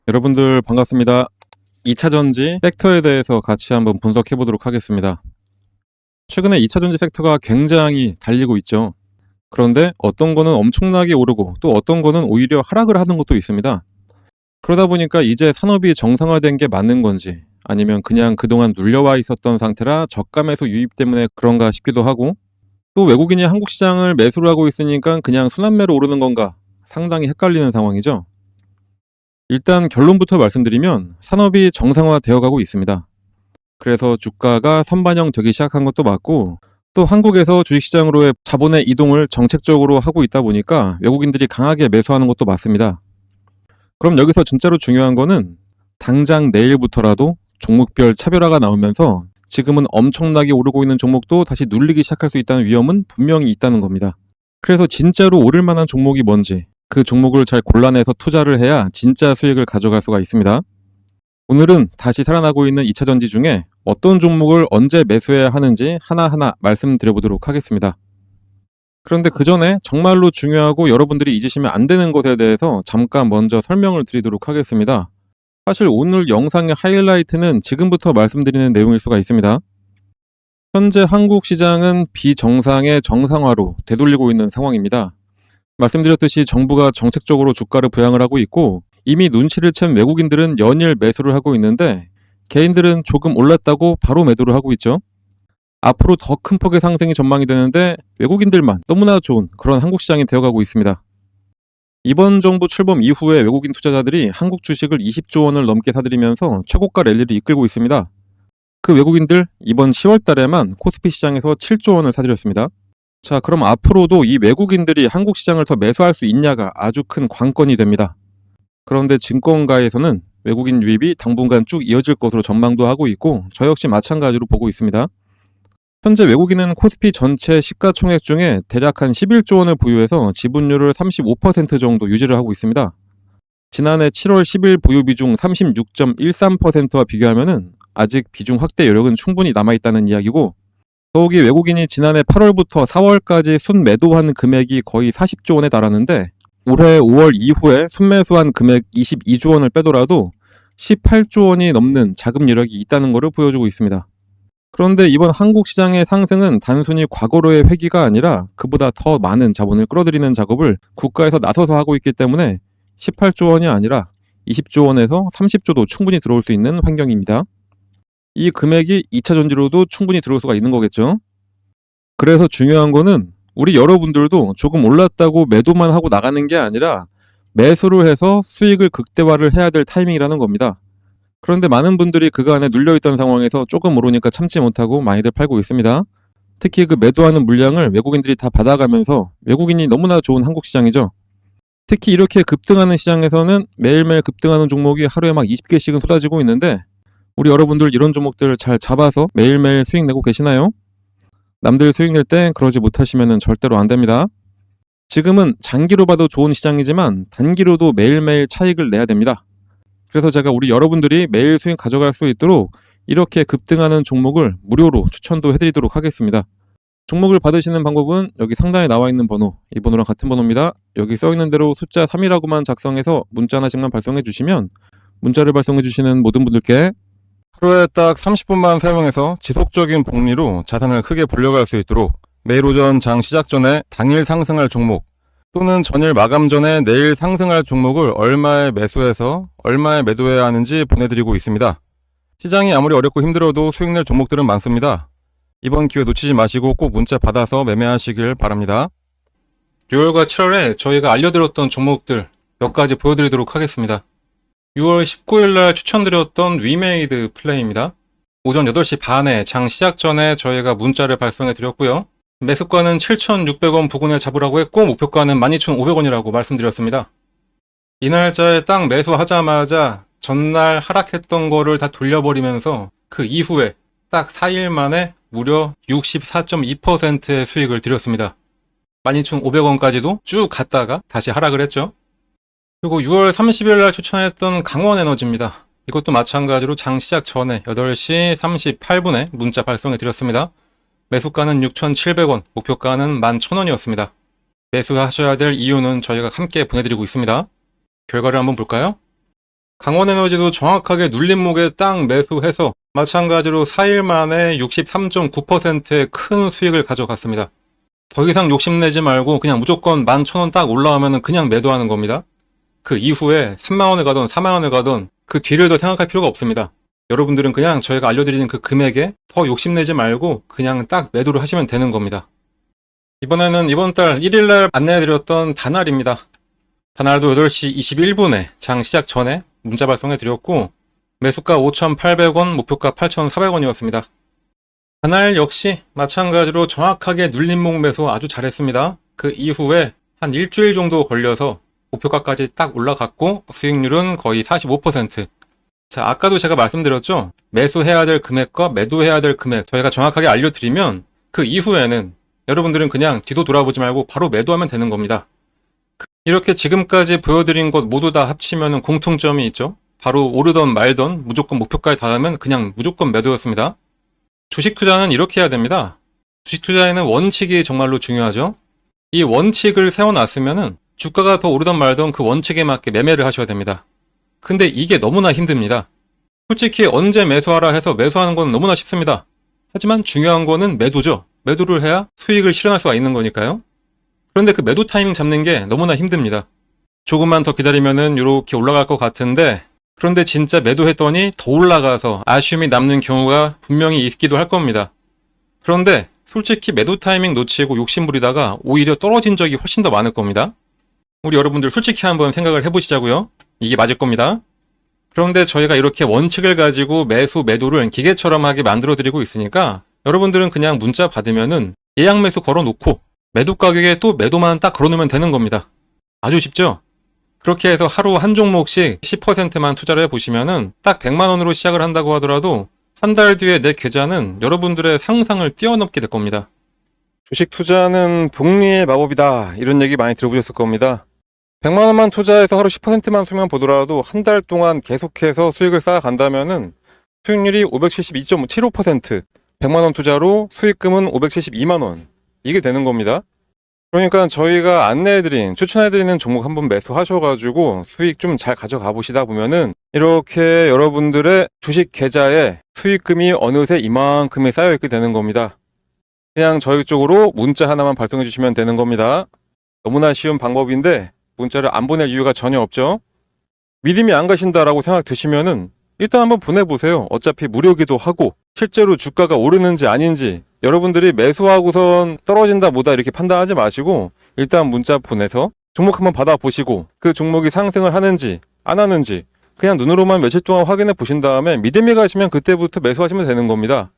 여러분들 반갑습니다. 2차전지 섹터에 대해서 같이 한번 분석해 보도록 하겠습니다. 최근에 2차전지 섹터가 굉장히 달리고 있죠. 그런데 어떤 거는 엄청나게 오르고 또 어떤 거는 오히려 하락을 하는 것도 있습니다. 그러다 보니까 이제 산업이 정상화된 게 맞는 건지 아니면 그냥 그동안 눌려와 있었던 상태라 저가 매수 유입 때문에 그런가 싶기도 하고, 또 외국인이 한국 시장을 매수를 하고 있으니까 그냥 순환매로 오르는 건가 상당히 헷갈리는 상황이죠. 일단 결론부터 말씀드리면 산업이 정상화되어 가고 있습니다. 그래서 주가가 선반영되기 시작한 것도 맞고, 또 한국에서 주식시장으로의 자본의 이동을 정책적으로 하고 있다 보니까 외국인들이 강하게 매수하는 것도 맞습니다. 그럼 여기서 진짜로 중요한 거는 당장 내일부터라도 종목별 차별화가 나오면서 지금은 엄청나게 오르고 있는 종목도 다시 눌리기 시작할 수 있다는 위험은 분명히 있다는 겁니다. 그래서 진짜로 오를 만한 종목이 뭔지, 그 종목을 잘 골라내서 투자를 해야 진짜 수익을 가져갈 수가 있습니다. 오늘은 다시 살아나고 있는 2차전지 중에 어떤 종목을 언제 매수해야 하는지 하나하나 말씀드려보도록 하겠습니다. 그런데 그 전에 정말로 중요하고 여러분들이 잊으시면 안 되는 것에 대해서 잠깐 먼저 설명을 드리도록 하겠습니다. 사실 오늘 영상의 하이라이트는 지금부터 말씀드리는 내용일 수가 있습니다. 현재 한국 시장은 비정상의 정상화로 되돌리고 있는 상황입니다. 말씀드렸듯이 정부가 정책적으로 주가를 부양을 하고 있고, 이미 눈치를 챈 외국인들은 연일 매수를 하고 있는데 개인들은 조금 올랐다고 바로 매도를 하고 있죠. 앞으로 더 큰 폭의 상승이 전망이 되는데 외국인들만 너무나 좋은 그런 한국 시장이 되어가고 있습니다. 이번 정부 출범 이후에 외국인 투자자들이 한국 주식을 20조 원을 넘게 사들이면서 최고가 랠리를 이끌고 있습니다. 그 외국인들 이번 10월 달에만 코스피 시장에서 7조 원을 사들였습니다. 자, 그럼 앞으로도 이 외국인들이 한국 시장을 더 매수할 수 있냐가 아주 큰 관건이 됩니다. 그런데 증권가에서는 외국인 유입이 당분간 쭉 이어질 것으로 전망도 하고 있고, 저 역시 마찬가지로 보고 있습니다. 현재 외국인은 코스피 전체 시가총액 중에 대략 한 11조 원을 보유해서 지분율을 35% 정도 유지를 하고 있습니다. 지난해 7월 10일 보유 비중 36.13%와 비교하면 아직 비중 확대 여력은 충분히 남아있다는 이야기고, 더욱이 외국인이 지난해 8월부터 4월까지 순매도한 금액이 거의 40조 원에 달하는데, 올해 5월 이후에 순매수한 금액 22조 원을 빼더라도 18조 원이 넘는 자금 여력이 있다는 것을 보여주고 있습니다. 그런데 이번 한국 시장의 상승은 단순히 과거로의 회귀가 아니라 그보다 더 많은 자본을 끌어들이는 작업을 국가에서 나서서 하고 있기 때문에 18조 원이 아니라 20조 원에서 30조도 충분히 들어올 수 있는 환경입니다. 이 금액이 2차 전지로도 충분히 들어올 수가 있는 거겠죠. 그래서 중요한 거는 우리 여러분들도 조금 올랐다고 매도만 하고 나가는 게 아니라 매수를 해서 수익을 극대화를 해야 될 타이밍이라는 겁니다. 그런데 많은 분들이 그간에 눌려있던 상황에서 조금 오르니까 참지 못하고 많이들 팔고 있습니다. 특히 그 매도하는 물량을 외국인들이 다 받아가면서 외국인이 너무나 좋은 한국 시장이죠. 특히 이렇게 급등하는 시장에서는 매일매일 급등하는 종목이 하루에 막 20개씩은 쏟아지고 있는데, 우리 여러분들 이런 종목들을 잘 잡아서 매일매일 수익 내고 계시나요? 남들 수익 낼 때 그러지 못하시면 절대로 안 됩니다. 지금은 장기로 봐도 좋은 시장이지만 단기로도 매일매일 차익을 내야 됩니다. 그래서 제가 우리 여러분들이 매일 수익 가져갈 수 있도록 이렇게 급등하는 종목을 무료로 추천도 해드리도록 하겠습니다. 종목을 받으시는 방법은 여기 상단에 나와 있는 번호, 이 번호랑 같은 번호입니다. 여기 써있는 대로 숫자 3이라고만 작성해서 문자 하나씩만 발송해 주시면 문자를 발송해 주시는 모든 분들께 하루에 딱 30분만 사용해서 지속적인 복리로 자산을 크게 불려갈 수 있도록 매일 오전 장 시작 전에 당일 상승할 종목, 또는 전일 마감 전에 내일 상승할 종목을 얼마에 매수해서 얼마에 매도해야 하는지 보내드리고 있습니다. 시장이 아무리 어렵고 힘들어도 수익 낼 종목들은 많습니다. 이번 기회 놓치지 마시고 꼭 문자 받아서 매매하시길 바랍니다. 6월과 7월에 저희가 알려드렸던 종목들 몇 가지 보여드리도록 하겠습니다. 6월 19일 날 추천드렸던 위메이드 플레이입니다. 오전 8시 반에 장 시작 전에 저희가 문자를 발송해 드렸고요. 매수가는 7,600원 부근에 잡으라고 했고 목표가는 12,500원이라고 말씀드렸습니다. 이 날짜에 딱 매수하자마자 전날 하락했던 거를 다 돌려버리면서 그 이후에 딱 4일 만에 무려 64.2%의 수익을 드렸습니다. 12,500원까지도 쭉 갔다가 다시 하락을 했죠. 그리고 6월 30일 날 추천했던 강원에너지입니다. 이것도 마찬가지로 장 시작 전에 8시 38분에 문자 발송해 드렸습니다. 매수가는 6,700원, 목표가는 11,000원이었습니다. 매수하셔야 될 이유는 저희가 함께 보내드리고 있습니다. 결과를 한번 볼까요? 강원에너지도 정확하게 눌림목에 딱 매수해서 마찬가지로 4일 만에 63.9%의 큰 수익을 가져갔습니다. 더 이상 욕심내지 말고 그냥 무조건 11,000원 딱 올라오면 그냥 매도하는 겁니다. 그 이후에 3만원에 가든 4만원에 가든 그 뒤를 더 생각할 필요가 없습니다. 여러분들은 그냥 저희가 알려드리는 그 금액에 더 욕심내지 말고 그냥 딱 매도를 하시면 되는 겁니다. 이번에는 이번 달 1일날 안내해드렸던 다날입니다. 다날도 8시 21분에 장 시작 전에 문자 발송해드렸고 매수가 5,800원, 목표가 8,400원이었습니다. 다날 역시 마찬가지로 정확하게 눌림목 매수 아주 잘했습니다. 그 이후에 한 일주일 정도 걸려서 목표가까지 딱 올라갔고 수익률은 거의 45%. 자, 아까도 제가 말씀드렸죠? 매수해야 될 금액과 매도해야 될 금액 저희가 정확하게 알려드리면 그 이후에는 여러분들은 그냥 뒤도 돌아보지 말고 바로 매도하면 되는 겁니다. 이렇게 지금까지 보여드린 것 모두 다 합치면 공통점이 있죠. 바로 오르던 말던 무조건 목표가에 닿으면 그냥 무조건 매도였습니다. 주식 투자는 이렇게 해야 됩니다. 주식 투자에는 원칙이 정말로 중요하죠. 이 원칙을 세워놨으면 주가가 더 오르던 말던 그 원칙에 맞게 매매를 하셔야 됩니다. 근데 이게 너무나 힘듭니다. 솔직히 언제 매수하라 해서 매수하는 건 너무나 쉽습니다. 하지만 중요한 거는 매도죠. 매도를 해야 수익을 실현할 수가 있는 거니까요. 그런데 그 매도 타이밍 잡는 게 너무나 힘듭니다. 조금만 더 기다리면은 이렇게 올라갈 것 같은데 그런데 진짜 매도했더니 더 올라가서 아쉬움이 남는 경우가 분명히 있기도 할 겁니다. 그런데 솔직히 매도 타이밍 놓치고 욕심부리다가 오히려 떨어진 적이 훨씬 더 많을 겁니다. 우리 여러분들 솔직히 한번 생각을 해보시자고요. 이게 맞을 겁니다. 그런데 저희가 이렇게 원칙을 가지고 매수, 매도를 기계처럼 하게 만들어드리고 있으니까 여러분들은 그냥 문자 받으면은 예약 매수 걸어놓고 매도 가격에 또 매도만 딱 걸어놓으면 되는 겁니다. 아주 쉽죠? 그렇게 해서 하루 한 종목씩 10%만 투자를 해보시면은 딱 100만원으로 시작을 한다고 하더라도 한 달 뒤에 내 계좌는 여러분들의 상상을 뛰어넘게 될 겁니다. 주식 투자는 복리의 마법이다. 이런 얘기 많이 들어보셨을 겁니다. 100만원만 투자해서 하루 10%만 수익만 보더라도 한 달 동안 계속해서 수익을 쌓아간다면은 수익률이 572.75%, 100만원 투자로 수익금은 572만원. 이게 되는 겁니다. 그러니까 저희가 안내해드린, 추천해드리는 종목 한번 매수하셔가지고 수익 좀 잘 가져가 보시다 보면은 이렇게 여러분들의 주식 계좌에 수익금이 어느새 이만큼이 쌓여있게 되는 겁니다. 그냥 저희 쪽으로 문자 하나만 발송해 주시면 되는 겁니다. 너무나 쉬운 방법인데 문자를 안 보낼 이유가 전혀 없죠. 믿음이 안 가신다라고 생각 드시면은 일단 한번 보내보세요. 어차피 무료기도 하고 실제로 주가가 오르는지 아닌지 여러분들이 매수하고선 떨어진다 뭐다 이렇게 판단하지 마시고 일단 문자 보내서 종목 한번 받아보시고 그 종목이 상승을 하는지 안 하는지 그냥 눈으로만 며칠 동안 확인해 보신 다음에 믿음이 가시면 그때부터 매수하시면 되는 겁니다.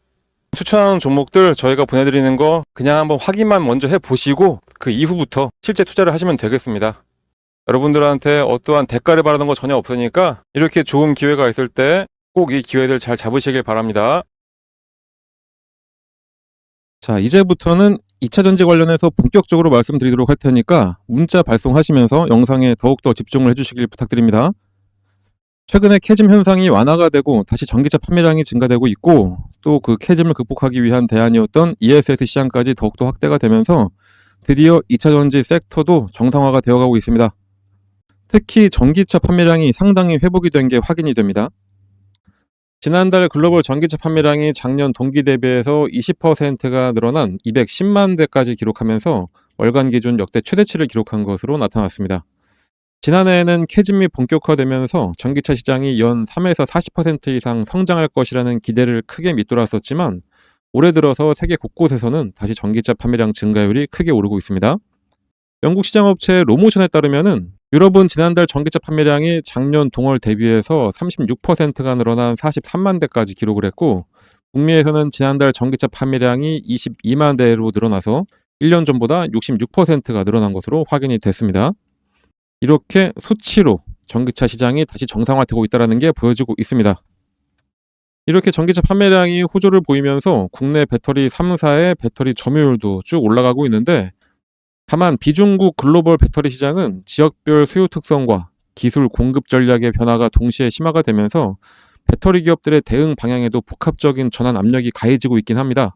추천하는 종목들 저희가 보내드리는 거 그냥 한번 확인만 먼저 해보시고 그 이후부터 실제 투자를 하시면 되겠습니다. 여러분들한테 어떠한 대가를 바라는 거 전혀 없으니까 이렇게 좋은 기회가 있을 때 꼭 이 기회들 잘 잡으시길 바랍니다. 자, 이제부터는 2차전지 관련해서 본격적으로 말씀드리도록 할 테니까 문자 발송하시면서 영상에 더욱더 집중을 해주시길 부탁드립니다. 최근에 캐즘 현상이 완화가 되고 다시 전기차 판매량이 증가되고 있고 또 그 캐즘을 극복하기 위한 대안이었던 ESS 시장까지 더욱더 확대가 되면서 드디어 2차전지 섹터도 정상화가 되어가고 있습니다. 특히 전기차 판매량이 상당히 회복이 된 게 확인이 됩니다. 지난달 글로벌 전기차 판매량이 작년 동기 대비해서 20%가 늘어난 210만 대까지 기록하면서 월간 기준 역대 최대치를 기록한 것으로 나타났습니다. 지난해에는 캐즘이 본격화되면서 전기차 시장이 연 3에서 40% 이상 성장할 것이라는 기대를 크게 밑돌았었지만 올해 들어서 세계 곳곳에서는 다시 전기차 판매량 증가율이 크게 오르고 있습니다. 영국 시장업체 로모션에 따르면은 유럽은 지난달 전기차 판매량이 작년 동월 대비해서 36%가 늘어난 43만 대까지 기록을 했고 북미에서는 지난달 전기차 판매량이 22만 대로 늘어나서 1년 전보다 66%가 늘어난 것으로 확인이 됐습니다. 이렇게 수치로 전기차 시장이 다시 정상화되고 있다는 게 보여지고 있습니다. 이렇게 전기차 판매량이 호조를 보이면서 국내 배터리 3사의 배터리 점유율도 쭉 올라가고 있는데 다만 비중국 글로벌 배터리 시장은 지역별 수요 특성과 기술 공급 전략의 변화가 동시에 심화가 되면서 배터리 기업들의 대응 방향에도 복합적인 전환 압력이 가해지고 있긴 합니다.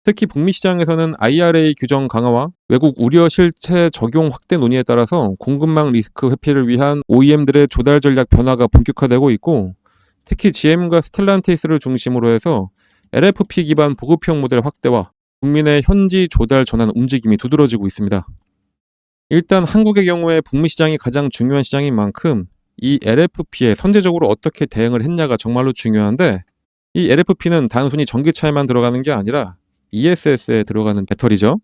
특히 북미 시장에서는 IRA 규정 강화와 외국 우려 실체 적용 확대 논의에 따라서 공급망 리스크 회피를 위한 OEM들의 조달 전략 변화가 본격화되고 있고, 특히 GM과 스텔란티스를 중심으로 해서 LFP 기반 보급형 모델 확대와 국민의 현지 조달 전환 움직임이 두드러지고 있습니다. 일단 한국의 경우에 북미 시장이 가장 중요한 시장인 만큼 이 LFP에 선제적으로 어떻게 대응을 했냐가 정말로 중요한데, 이 LFP는 단순히 전기차에만 들어가는 게 아니라 ESS에 들어가는 배터리죠.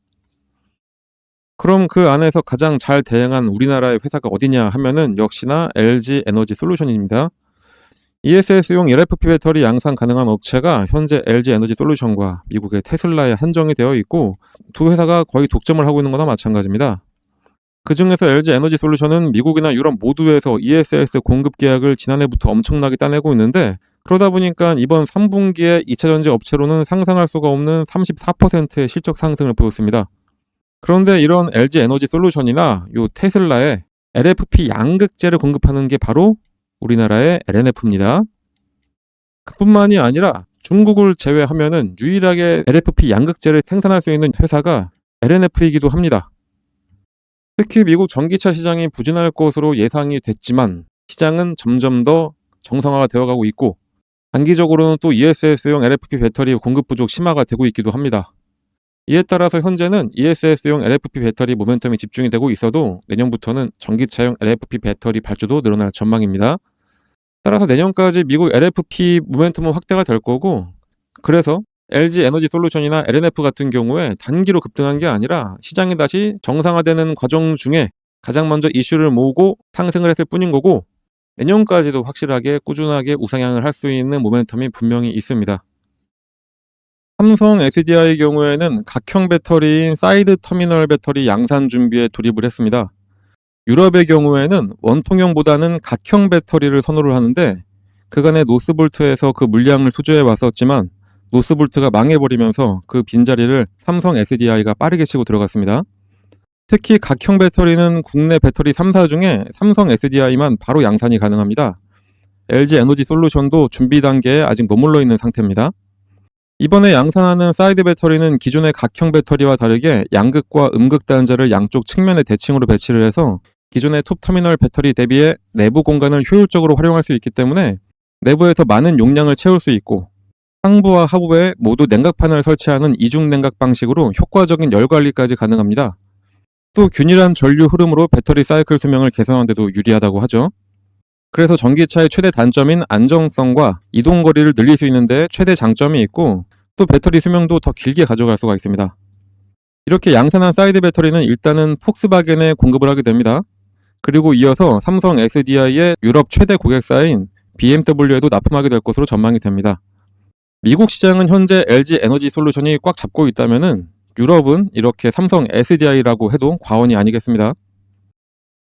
그럼 그 안에서 가장 잘 대응한 우리나라의 회사가 어디냐 하면은 역시나 LG 에너지 솔루션입니다. ESS용 LFP 배터리 양산 가능한 업체가 현재 LG 에너지 솔루션과 미국의 테슬라에 한정이 되어 있고, 두 회사가 거의 독점을 하고 있는 거나 마찬가지입니다. 그 중에서 LG 에너지 솔루션은 미국이나 유럽 모두에서 ESS 공급 계약을 지난해부터 엄청나게 따내고 있는데, 그러다 보니까 이번 3분기에 2차전지 업체로는 상상할 수가 없는 34%의 실적 상승을 보였습니다. 그런데 이런 LG 에너지 솔루션이나 요 테슬라에 LFP 양극재를 공급하는 게 바로 우리나라의 LNF입니다. 그뿐만이 아니라 중국을 제외하면은 유일하게 LFP 양극재를 생산할 수 있는 회사가 LNF이기도 합니다. 특히 미국 전기차 시장이 부진할 것으로 예상이 됐지만 시장은 점점 더 정상화가 되어가고 있고, 단기적으로는 또 ESS용 LFP 배터리 공급 부족 심화가 되고 있기도 합니다. 이에 따라서 현재는 ESS용 LFP 배터리 모멘텀이 집중이 되고 있어도 내년부터는 전기차용 LFP 배터리 발주도 늘어날 전망입니다. 따라서 내년까지 미국 LFP 모멘텀은 확대가 될 거고, 그래서 LG 에너지 솔루션이나 LNF 같은 경우에 단기로 급등한 게 아니라 시장이 다시 정상화되는 과정 중에 가장 먼저 이슈를 모으고 상승을 했을 뿐인 거고, 내년까지도 확실하게 꾸준하게 우상향을 할 수 있는 모멘텀이 분명히 있습니다. 삼성 SDI의 경우에는 각형 배터리인 사이드 터미널 배터리 양산 준비에 돌입을 했습니다. 유럽의 경우에는 원통형보다는 각형 배터리를 선호를 하는데, 그간의 노스볼트에서 그 물량을 수주해 왔었지만 노스볼트가 망해버리면서 그 빈자리를 삼성 SDI가 빠르게 치고 들어갔습니다. 특히 각형 배터리는 국내 배터리 3사 중에 삼성 SDI만 바로 양산이 가능합니다. LG 에너지 솔루션도 준비 단계에 아직 머물러 있는 상태입니다. 이번에 양산하는 사이드 배터리는 기존의 각형 배터리와 다르게 양극과 음극 단자를 양쪽 측면에 대칭으로 배치를 해서 기존의 톱 터미널 배터리 대비해 내부 공간을 효율적으로 활용할 수 있기 때문에 내부에 더 많은 용량을 채울 수 있고, 상부와 하부에 모두 냉각판을 설치하는 이중 냉각 방식으로 효과적인 열 관리까지 가능합니다. 또 균일한 전류 흐름으로 배터리 사이클 수명을 개선하는 데도 유리하다고 하죠. 그래서 전기차의 최대 단점인 안정성과 이동 거리를 늘릴 수 있는데 최대 장점이 있고, 또 배터리 수명도 더 길게 가져갈 수가 있습니다. 이렇게 양산한 사이드 배터리는 일단은 폭스바겐에 공급을 하게 됩니다. 그리고 이어서 삼성 SDI의 유럽 최대 고객사인 BMW에도 납품하게 될 것으로 전망이 됩니다. 미국 시장은 현재 LG 에너지 솔루션이 꽉 잡고 있다면은 유럽은 이렇게 삼성 SDI라고 해도 과언이 아니겠습니다.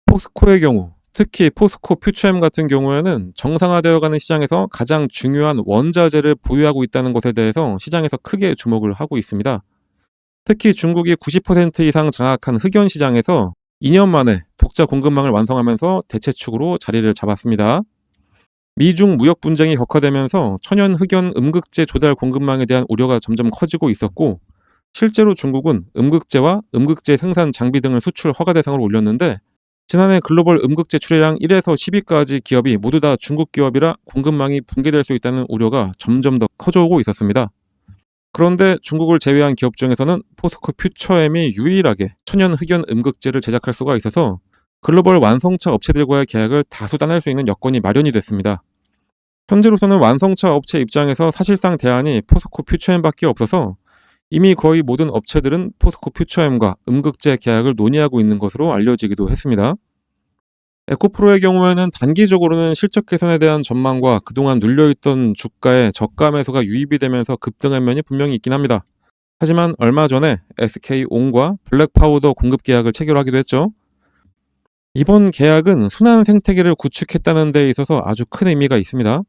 포스코의 경우, 특히 포스코 퓨처엠 같은 경우에는 정상화되어가는 시장에서 가장 중요한 원자재를 보유하고 있다는 것에 대해서 시장에서 크게 주목을 하고 있습니다. 특히 중국이 90% 이상 장악한 흑연 시장에서 2년 만에 독자 공급망을 완성하면서 대체축으로 자리를 잡았습니다. 미중 무역 분쟁이 격화되면서 천연 흑연 음극재 조달 공급망에 대한 우려가 점점 커지고 있었고, 실제로 중국은 음극재와 음극재 생산 장비 등을 수출 허가 대상으로 올렸는데, 지난해 글로벌 음극재 출하량 1에서 10위까지 기업이 모두 다 중국 기업이라 공급망이 붕괴될 수 있다는 우려가 점점 더 커져오고 있었습니다. 그런데 중국을 제외한 기업 중에서는 포스코 퓨처엠이 유일하게 천연 흑연 음극재를 제작할 수가 있어서 글로벌 완성차 업체들과의 계약을 다수 따낼 수 있는 여건이 마련이 됐습니다. 현재로서는 완성차 업체 입장에서 사실상 대안이 포스코 퓨처엠밖에 없어서 이미 거의 모든 업체들은 포스코 퓨처엠과 음극재 계약을 논의하고 있는 것으로 알려지기도 했습니다. 에코프로의 경우에는 단기적으로는 실적 개선에 대한 전망과 그동안 눌려있던 주가의 저가 매수가 유입이 되면서 급등한 면이 분명히 있긴 합니다. 하지만 얼마 전에 SK온과 블랙파우더 공급 계약을 체결하기도 했죠. 이번 계약은 순환 생태계를 구축했다는 데 있어서 아주 큰 의미가 있습니다.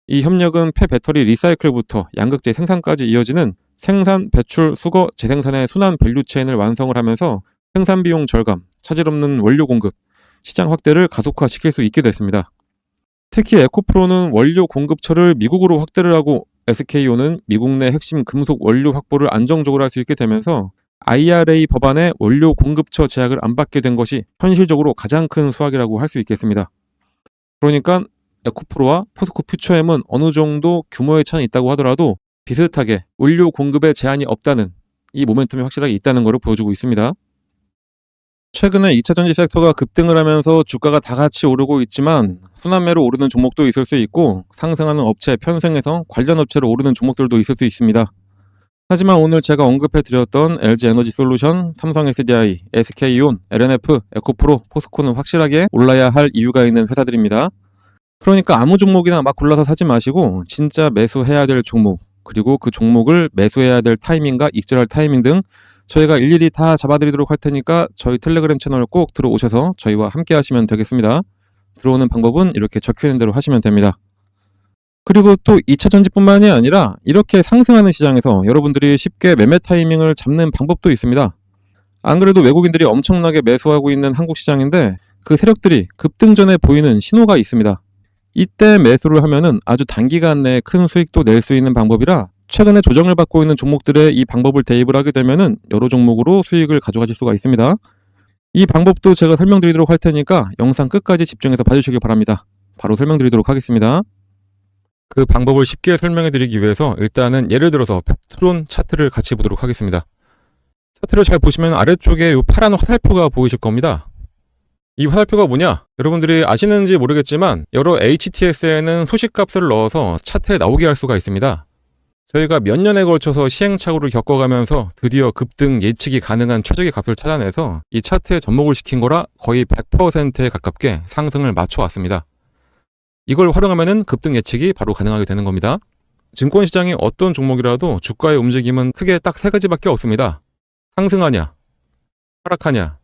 이 협력은 폐배터리 리사이클부터 양극재 생산까지 이어지는 생산, 배출, 수거, 재생산의 순환 밸류체인을 완성을 하면서 생산 비용 절감, 차질 없는 원료 공급, 시장 확대를 가속화시킬 수 있게 됐습니다. 특히 에코프로는 원료 공급처를 미국으로 확대를 하고 SK온은 미국 내 핵심 금속 원료 확보를 안정적으로 할 수 있게 되면서 IRA 법안의 원료 공급처 제약을 안 받게 된 것이 현실적으로 가장 큰 수확이라고 할 수 있겠습니다. 그러니까 에코프로와 포스코 퓨처엠은 어느 정도 규모의 차이는 있다고 하더라도 비슷하게 원료 공급에 제한이 없다는 이 모멘텀이 확실하게 있다는 것을 보여주고 있습니다. 최근에 2차전지 섹터가 급등을 하면서 주가가 다 같이 오르고 있지만 순환매로 오르는 종목도 있을 수 있고 상승하는 업체 편승해서 관련 업체로 오르는 종목들도 있을 수 있습니다. 하지만 오늘 제가 언급해드렸던 LG에너지솔루션, 삼성SDI, SK온, LNF, 에코프로, 포스코는 확실하게 올라야 할 이유가 있는 회사들입니다. 그러니까 아무 종목이나 막 골라서 사지 마시고 진짜 매수해야 될 종목, 그리고 그 종목을 매수해야 될 타이밍과 익절할 타이밍 등 저희가 일일이 다 잡아드리도록 할 테니까 저희 텔레그램 채널 꼭 들어오셔서 저희와 함께 하시면 되겠습니다. 들어오는 방법은 이렇게 적혀있는 대로 하시면 됩니다. 그리고 또 2차전지뿐만이 아니라 이렇게 상승하는 시장에서 여러분들이 쉽게 매매 타이밍을 잡는 방법도 있습니다. 안 그래도 외국인들이 엄청나게 매수하고 있는 한국 시장인데 그 세력들이 급등 전에 보이는 신호가 있습니다. 이때 매수를 하면은 아주 단기간 내에 큰 수익도 낼 수 있는 방법이라 최근에 조정을 받고 있는 종목들에 이 방법을 대입을 하게 되면은 여러 종목으로 수익을 가져가실 수가 있습니다. 이 방법도 제가 설명드리도록 할 테니까 영상 끝까지 집중해서 봐주시기 바랍니다. 바로 설명드리도록 하겠습니다. 그 방법을 쉽게 설명해 드리기 위해서 일단은 예를 들어서 펩트론 차트를 같이 보도록 하겠습니다. 차트를 잘 보시면 아래쪽에 이 파란 화살표가 보이실 겁니다. 이 화살표가 뭐냐? 여러분들이 아시는지 모르겠지만 여러 HTS에는 소식값을 넣어서 차트에 나오게 할 수가 있습니다. 저희가 몇 년에 걸쳐서 시행착오를 겪어가면서 드디어 급등 예측이 가능한 최적의 값을 찾아내서 이 차트에 접목을 시킨 거라 거의 100%에 가깝게 상승을 맞춰왔습니다. 이걸 활용하면은 급등 예측이 바로 가능하게 되는 겁니다. 증권시장이 어떤 종목이라도 주가의 움직임은 크게 딱 세 가지밖에 없습니다. 상승하냐, 하락하냐,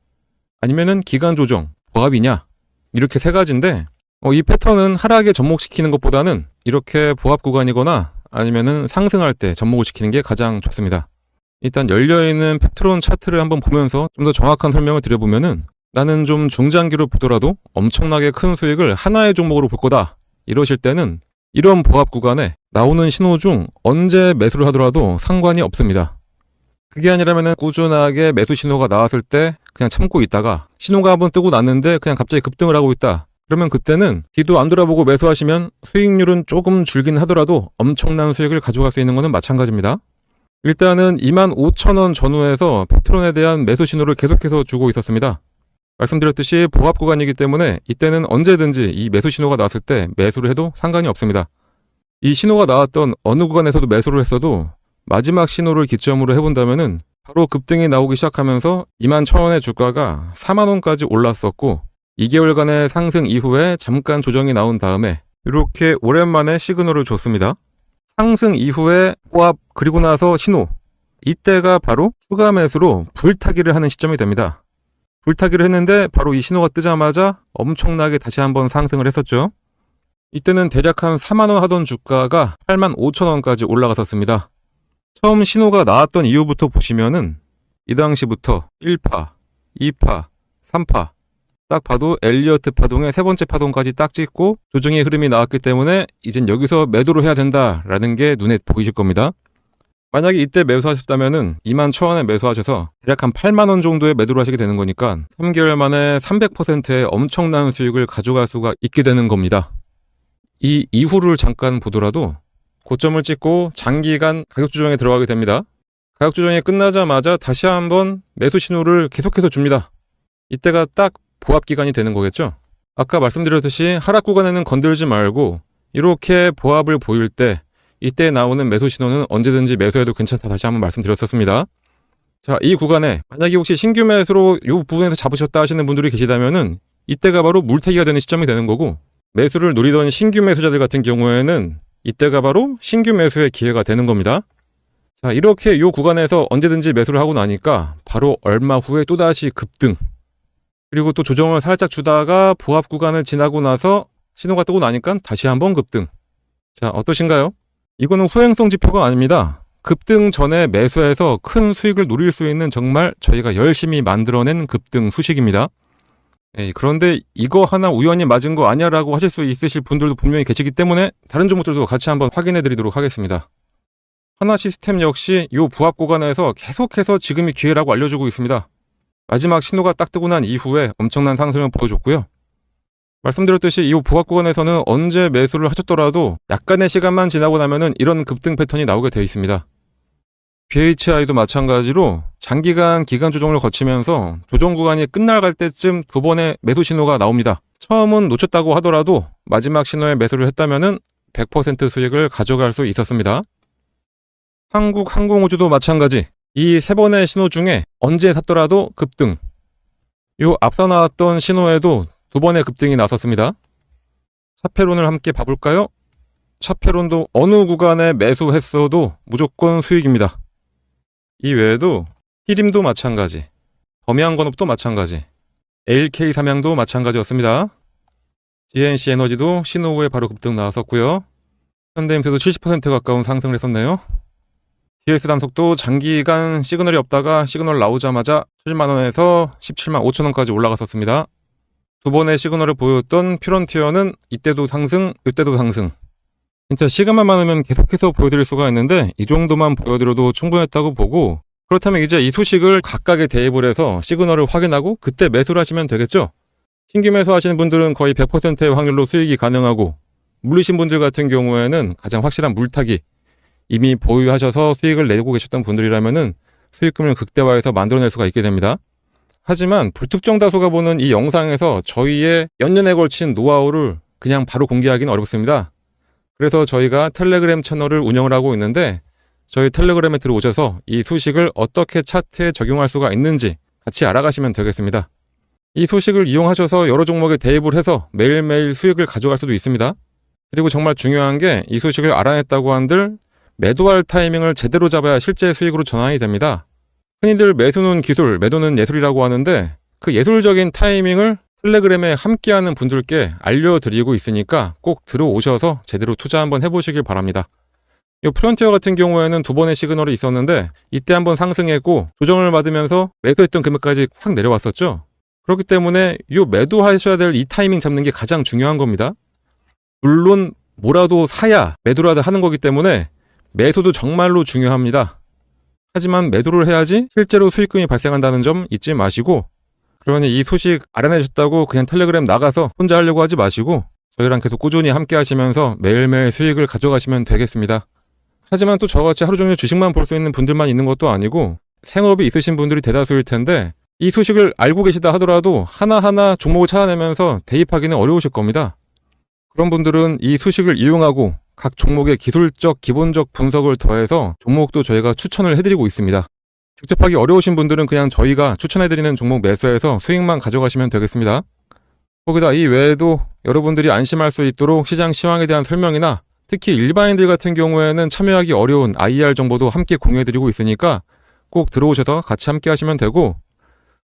아니면은 기간 조정, 보합이냐, 이렇게 세 가지인데 이 패턴은 하락에 접목시키는 것보다는 이렇게 보합 구간이거나 아니면은 상승할 때 접목을 시키는 게 가장 좋습니다. 일단 열려있는 펩트론 차트를 한번 보면서 좀 더 정확한 설명을 드려보면은 나는 좀 중장기로 보더라도 엄청나게 큰 수익을 하나의 종목으로 볼 거다 이러실 때는 이런 보합 구간에 나오는 신호 중 언제 매수를 하더라도 상관이 없습니다. 그게 아니라면 꾸준하게 매수 신호가 나왔을 때 그냥 참고 있다가 신호가 한번 뜨고 났는데 그냥 갑자기 급등을 하고 있다. 그러면 그때는 뒤도 안 돌아보고 매수하시면 수익률은 조금 줄긴 하더라도 엄청난 수익을 가져갈 수 있는 것은 마찬가지입니다. 일단은 25,000원 전후에서 펩트론에 대한 매수 신호를 계속해서 주고 있었습니다. 말씀드렸듯이 보합 구간이기 때문에 이때는 언제든지 이 매수 신호가 나왔을 때 매수를 해도 상관이 없습니다. 이 신호가 나왔던 어느 구간에서도 매수를 했어도 마지막 신호를 기점으로 해본다면은 바로 급등이 나오기 시작하면서 21,000원의 주가가 40,000원까지 올랐었고 2개월간의 상승 이후에 잠깐 조정이 나온 다음에 이렇게 오랜만에 시그널을 줬습니다. 상승 이후에 보합 그리고 나서 신호, 이때가 바로 추가 매수로 불타기를 하는 시점이 됩니다. 불타기를 했는데 바로 이 신호가 뜨자마자 엄청나게 다시 한번 상승을 했었죠. 이때는 대략 한 40,000원 하던 주가가 85,000원까지 올라갔었습니다. 처음 신호가 나왔던 이후부터 보시면은 이 당시부터 1파, 2파, 3파 딱 봐도 엘리어트 파동의 세 번째 파동까지 딱 찍고 조정의 흐름이 나왔기 때문에 이젠 여기서 매도를 해야 된다라는 게 눈에 보이실 겁니다. 만약에 이때 매수하셨다면은 21,000원에 매수하셔서 대략 한 80,000원 정도의 매도를 하시게 되는 거니까 3개월 만에 300%의 엄청난 수익을 가져갈 수가 있게 되는 겁니다. 이 이후를 잠깐 보더라도 고점을 찍고 장기간 가격 조정에 들어가게 됩니다. 가격 조정이 끝나자마자 다시 한번 매수 신호를 계속해서 줍니다. 이때가 딱 보합 기간이 되는 거겠죠. 아까 말씀드렸듯이 하락 구간에는 건들지 말고 이렇게 보합을 보일 때 이때 나오는 매수 신호는 언제든지 매수해도 괜찮다 다시 한번 말씀드렸었습니다. 자, 이 구간에 만약에 혹시 신규 매수로 이 부분에서 잡으셨다 하시는 분들이 계시다면은 이때가 바로 물타기가 되는 시점이 되는 거고 매수를 노리던 신규 매수자들 같은 경우에는 이때가 바로 신규 매수의 기회가 되는 겁니다. 자, 이렇게 이 구간에서 언제든지 매수를 하고 나니까 바로 얼마 후에 또다시 급등, 그리고 또 조정을 살짝 주다가 보합 구간을 지나고 나서 신호가 뜨고 나니까 다시 한번 급등. 자, 어떠신가요? 이거는 후행성 지표가 아닙니다. 급등 전에 매수해서 큰 수익을 노릴 수 있는 정말 저희가 열심히 만들어낸 급등 수식입니다. 그런데 이거 하나 우연히 맞은 거 아니야 라고 하실 수 있으실 분들도 분명히 계시기 때문에 다른 종목들도 같이 한번 확인해 드리도록 하겠습니다. 하나시스템 역시 이 부합 구간에서 계속해서 지금이 기회라고 알려주고 있습니다. 마지막 신호가 딱 뜨고 난 이후에 엄청난 상승을 보여줬고요. 말씀드렸듯이 이 부합 구간에서는 언제 매수를 하셨더라도 약간의 시간만 지나고 나면은 이런 급등 패턴이 나오게 되어 있습니다. BHI도 마찬가지로 장기간 기간 조정을 거치면서 조정 구간이 끝나갈 때쯤 두 번의 매수 신호가 나옵니다. 처음은 놓쳤다고 하더라도 마지막 신호에 매수를 했다면은 100% 수익을 가져갈 수 있었습니다. 한국항공우주도 마찬가지. 이 세 번의 신호 중에 언제 샀더라도 급등. 요 앞서 나왔던 신호에도 두 번의 급등이 나섰습니다. 차페론을 함께 봐볼까요? 차페론도 어느 구간에 매수했어도 무조건 수익입니다. 이 외에도 히림도 마찬가지, 범양건업도 마찬가지, LK삼양도 마찬가지였습니다. GNC 에너지도 신호 후에 바로 급등 나왔었고요. 현대임스도 70% 가까운 상승을 했었네요. DS단속도 장기간 시그널이 없다가 시그널 나오자마자 7만원에서 17만 5천원까지 올라갔었습니다. 두 번의 시그널을 보였던 퓨런티어는 이때도 상승, 이때도 상승. 진짜 시간만 많으면 계속해서 보여드릴 수가 있는데 이 정도만 보여드려도 충분했다고 보고, 그렇다면 이제 이 소식을 각각에 대입을 해서 시그널을 확인하고 그때 매수를 하시면 되겠죠. 신규 매수 하시는 분들은 거의 100%의 확률로 수익이 가능하고, 물리신 분들 같은 경우에는 가장 확실한 물타기, 이미 보유하셔서 수익을 내고 계셨던 분들이라면은 수익금을 극대화해서 만들어낼 수가 있게 됩니다. 하지만 불특정 다수가 보는 이 영상에서 저희의 연년에 걸친 노하우를 그냥 바로 공개하기는 어렵습니다. 그래서 저희가 텔레그램 채널을 운영을 하고 있는데, 저희 텔레그램에 들어오셔서 이 소식을 어떻게 차트에 적용할 수가 있는지 같이 알아가시면 되겠습니다. 이 소식을 이용하셔서 여러 종목에 대입을 해서 매일매일 수익을 가져갈 수도 있습니다. 그리고 정말 중요한 게, 이 소식을 알아냈다고 한들 매도할 타이밍을 제대로 잡아야 실제 수익으로 전환이 됩니다. 흔히들 매수는 기술, 매도는 예술이라고 하는데, 그 예술적인 타이밍을 텔레그램에 함께하는 분들께 알려드리고 있으니까 꼭 들어오셔서 제대로 투자 한번 해보시길 바랍니다. 이 프론티어 같은 경우에는 두 번의 시그널이 있었는데, 이때 한번 상승했고 조정을 받으면서 매도했던 금액까지 확 내려왔었죠. 그렇기 때문에 이 매도하셔야 될 이 타이밍 잡는 게 가장 중요한 겁니다. 물론 뭐라도 사야 매도라도 하는 거기 때문에 매수도 정말로 중요합니다. 하지만 매도를 해야지 실제로 수익금이 발생한다는 점 잊지 마시고, 그러니 이 소식 알아내셨다고 그냥 텔레그램 나가서 혼자 하려고 하지 마시고 저희랑 계속 꾸준히 함께 하시면서 매일매일 수익을 가져가시면 되겠습니다. 하지만 또 저같이 하루 종일 주식만 볼 수 있는 분들만 있는 것도 아니고 생업이 있으신 분들이 대다수일 텐데, 이 소식을 알고 계시다 하더라도 하나하나 종목을 찾아내면서 대입하기는 어려우실 겁니다. 그런 분들은 이 소식을 이용하고 각 종목의 기술적, 기본적 분석을 더해서 종목도 저희가 추천을 해드리고 있습니다. 직접 하기 어려우신 분들은 그냥 저희가 추천해드리는 종목 매수해서 수익만 가져가시면 되겠습니다. 거기다 이 외에도 여러분들이 안심할 수 있도록 시장 시황에 대한 설명이나 특히 일반인들 같은 경우에는 참여하기 어려운 IR 정보도 함께 공유해드리고 있으니까 꼭 들어오셔서 같이 함께 하시면 되고,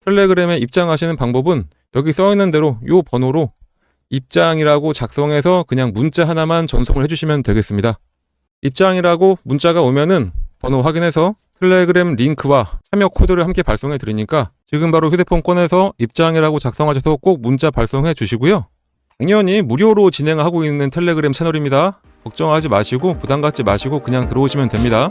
텔레그램에 입장하시는 방법은 여기 써있는 대로 이 번호로 입장이라고 작성해서 그냥 문자 하나만 전송을 해주시면 되겠습니다. 입장이라고 문자가 오면은 번호 확인해서 텔레그램 링크와 참여 코드를 함께 발송해 드리니까 지금 바로 휴대폰 꺼내서 입장이라고 작성하셔서 꼭 문자 발송해 주시고요. 당연히 무료로 진행하고 있는 텔레그램 채널입니다. 걱정하지 마시고 부담 갖지 마시고 그냥 들어오시면 됩니다.